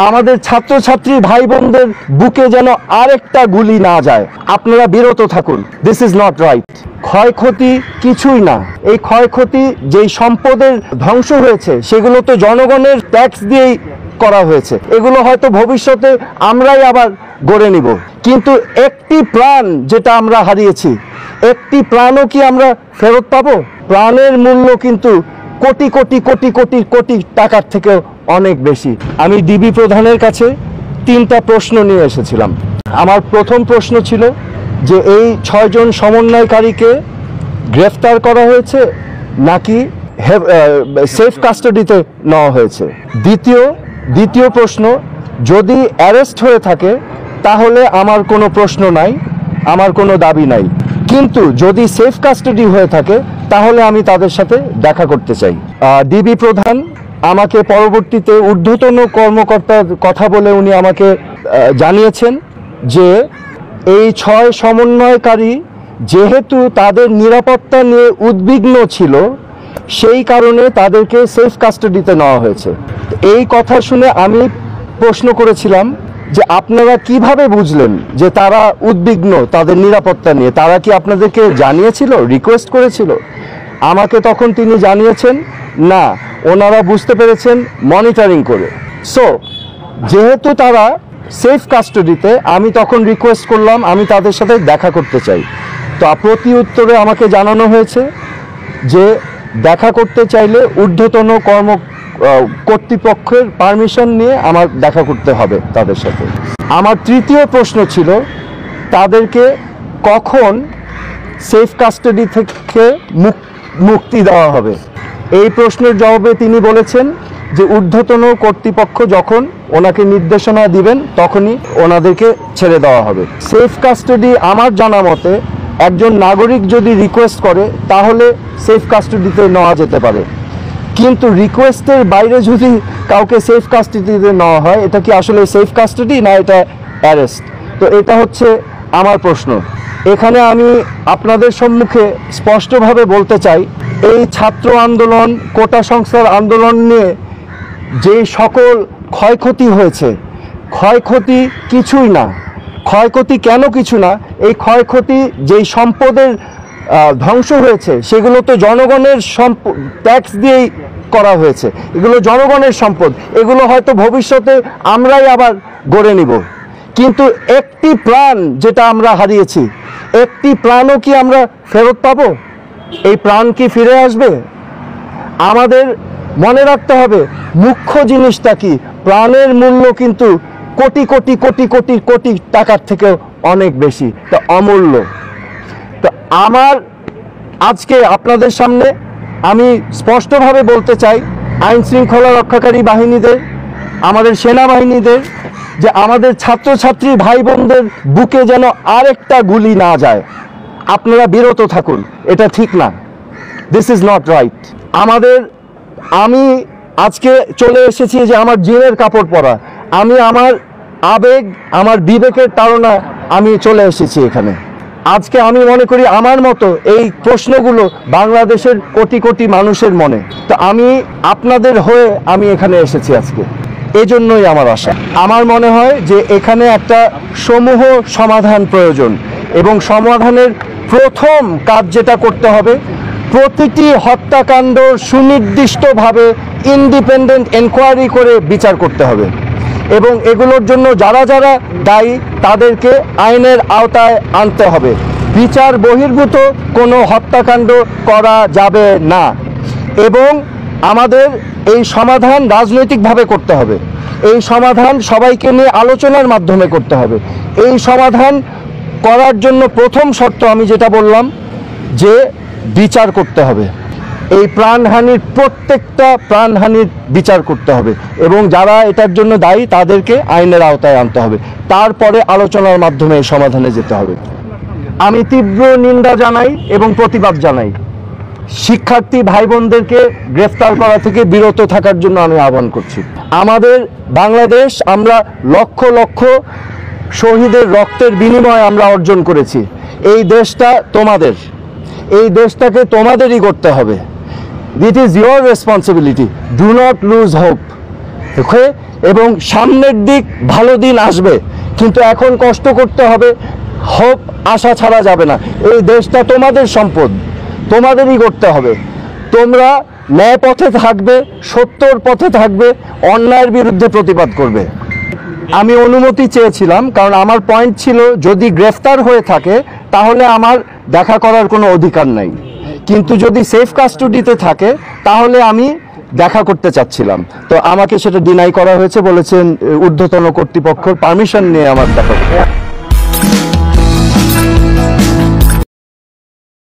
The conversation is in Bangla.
আমাদের ছাত্রছাত্রী ভাই বোনদের বুকে যেন আরেকটা গুলি না যায়। আপনারা বিরত থাকুন। This is not right. ক্ষয়ক্ষতি কিছুই না। এই ক্ষয়ক্ষতি যেই সম্পদের ধ্বংস হয়েছে সেগুলো তো জনগণের ট্যাক্স দিয়েই করা হয়েছে। এগুলো হয়তো ভবিষ্যতে আমরাই আবার গড়ে নিব, কিন্তু একটি প্রাণ যেটা আমরা হারিয়েছি, একটি প্রাণও কি আমরা ফেরত পাবো? প্রাণের মূল্য কিন্তু কোটি কোটি কোটি কোটি কোটি টাকার থেকেও অনেক বেশি। আমি ডিবি প্রধানের কাছে 3টা প্রশ্ন নিয়ে এসেছিলাম। আমার প্রথম প্রশ্ন ছিল যে এই 6 জন সমন্বয়কারীকে গ্রেফতার করা হয়েছে নাকি সেফ কাস্টাডিতে নেওয়া হয়েছে। দ্বিতীয় প্রশ্ন, যদি অ্যারেস্ট হয়ে থাকে তাহলে আমার কোনো প্রশ্ন নাই, আমার কোনো দাবি নাই, কিন্তু যদি সেফ কাস্টাডি হয়ে থাকে তাহলে আমি তাদের সাথে দেখা করতে চাই। ডিবি প্রধান আমাকে পরবর্তীতে ঊর্ধ্বতন কর্মকর্তার কথা বলে উনি আমাকে জানিয়েছেন যে এই 6 সমন্বয়কারী যেহেতু তাদের নিরাপত্তা নিয়ে উদ্বিগ্ন ছিল, সেই কারণে তাদেরকে সেফ কাস্টাডিতে নেওয়া হয়েছে। এই কথা শুনে আমি প্রশ্ন করেছিলাম যে আপনারা কিভাবে বুঝলেন যে তারা উদ্বিগ্ন তাদের নিরাপত্তা নিয়ে? তারা কি আপনাদেরকে জানিয়েছিল, রিকোয়েস্ট করেছিল? আমাকে তখন তিনি জানিয়েছেন না, ওনারা বুঝতে পেরেছেন মনিটরিং করে। সো যেহেতু তারা সেফ কাস্টাডিতে, আমি তখন রিকোয়েস্ট করলাম আমি তাদের সাথে দেখা করতে চাই। তো প্রতি উত্তরে আমাকে জানানো হয়েছে যে দেখা করতে চাইলে ঊর্ধ্বতন কর্তৃপক্ষের পারমিশন নিয়ে আমার দেখা করতে হবে তাদের সাথে। আমার তৃতীয় প্রশ্ন ছিল তাদেরকে কখন সেফ কাস্টাডি থেকে মুক্তি দেওয়া হবে। এই প্রশ্নের জবাবে তিনি বলেছেন যে ঊর্ধ্বতন কর্তৃপক্ষ যখন ওনাকে নির্দেশনা দিবেন তখনই ওনাদেরকে ছেড়ে দেওয়া হবে। সেফ কাস্টাডি আমার জানা মতে একজন নাগরিক যদি রিকোয়েস্ট করে তাহলে সেফ কাস্টাডিতে নেওয়া যেতে পারে, কিন্তু রিকোয়েস্টের বাইরে যদি কাউকে সেফ কাস্টাডিতে নেওয়া হয়, এটা কি আসলে সেফ কাস্টাডি না এটা অ্যারেস্ট? তো এটা হচ্ছে আমার প্রশ্ন। এখানে আমি আপনাদের সম্মুখে স্পষ্টভাবে বলতে চাই, এই ছাত্র আন্দোলন, কোটা সংস্কার আন্দোলন নিয়ে যে সকল ক্ষয়ক্ষতি হয়েছে, ক্ষয়ক্ষতি কিছুই না। ক্ষয়ক্ষতি কেন কিছু না? এই ক্ষয়ক্ষতি যেই সম্পদের ধ্বংস হয়েছে সেগুলো তো জনগণের ট্যাক্স দিয়েই করা হয়েছে। এগুলো জনগণের সম্পদ, এগুলো হয়তো ভবিষ্যতে আমরাই আবার গড়ে নিব, কিন্তু একটি প্রাণ যেটা আমরা হারিয়েছি, একটি প্রাণও কি আমরা ফেরত পাবো? এই প্রাণ কি ফিরে আসবে? আমাদের মনে রাখতে হবে মুখ্য জিনিসটা কি, প্রাণের মূল্য কিন্তু কোটি কোটি কোটি কোটি কোটি টাকার থেকেও অনেক বেশি, তা অমূল্য। তো আমার আজকে আপনাদের সামনে আমি স্পষ্টভাবে বলতে চাই আইন শৃঙ্খলা রক্ষাকারী বাহিনীদের, আমাদের সেনাবাহিনীদের, যে আমাদের ছাত্রছাত্রী ভাই বোনদের বুকে যেন আরেকটা গুলি না যায়। আপনারা বিরত থাকুন, এটা ঠিক না। This is not right. আমি আজকে চলে এসেছি যে আমার জিনের কাপড় পরা, আমি আমার আবেগ, আমার বিবেকের তাড়না আমি চলে এসেছি এখানে। আজকে আমি মনে করি আমার মতো এই প্রশ্নগুলো বাংলাদেশের কোটি কোটি মানুষের মনে। তো আমি আপনাদের হয়ে আমি এখানে এসেছি আজকে, এজন্যই আমার আশা। আমার মনে হয় যে এখানে একটা সমূহ সমাধান প্রয়োজন, এবং সমাধানের প্রথম কাজ যেটা করতে হবে, প্রতিটি হত্যাকাণ্ড সুনির্দিষ্টভাবে ইন্ডিপেন্ডেন্ট এনকোয়ারি করে বিচার করতে হবে, এবং এগুলোর জন্য যারা যারা দায়ী তাদেরকে আইনের আওতায় আনতে হবে। বিচার বহির্ভূত কোনো হত্যাকাণ্ড করা যাবে না, এবং আমাদের এই সমাধান রাজনৈতিকভাবে করতে হবে। এই সমাধান সবাইকে নিয়ে আলোচনার মাধ্যমে করতে হবে। এই সমাধান করার জন্য প্রথম শর্ত আমি যেটা বললাম যে বিচার করতে হবে। এই প্রাণহানির প্রত্যেকটা প্রাণহানির বিচার করতে হবে, এবং যারা এটার জন্য দায়ী তাদেরকে আইনের আওতায় আনতে হবে। তারপরে আলোচনার মাধ্যমে এই সমাধানে যেতে হবে। আমি তীব্র নিন্দা জানাই এবং প্রতিবাদ জানাই। শিক্ষার্থী ভাই বোনদেরকে গ্রেফতার করা থেকে বিরত থাকার জন্য আমি আহ্বান করছি। আমাদের বাংলাদেশ, আমরা লক্ষ লক্ষ শহীদের রক্তের বিনিময়ে আমরা অর্জন করেছি। এই দেশটা তোমাদের, এই দেশটাকে তোমাদেরই করতে হবে। It is your responsibility. Do not lose hope. এবং সামনের দিক ভালো দিন আসবে, কিন্তু এখন কষ্ট করতে হবে, হোপ আশা ছাড়া যাবে না। এই দেশটা তোমাদের সম্পদ, তোমাদেরই করতে হবে। তোমরা ন্যায় পথে থাকবে, সত্যর পথে থাকবে, অন্যায়ের বিরুদ্ধে প্রতিবাদ করবে। আমি অনুমতি চেয়েছিলাম, কারণ আমার পয়েন্ট ছিল যদি গ্রেফতার হয়ে থাকে তাহলে আমার দেখা করার কোনো অধিকার নাই, কিন্তু যদি সেফ কাস্টডিতে থাকে তাহলে আমি দেখা করতে চাচ্ছিলাম। তো আমাকে সেটা ডিনাই করা হয়েছে, বলেছেন ঊর্ধ্বতন কর্তৃপক্ষের পারমিশন নিয়ে আমার দেখা করতে।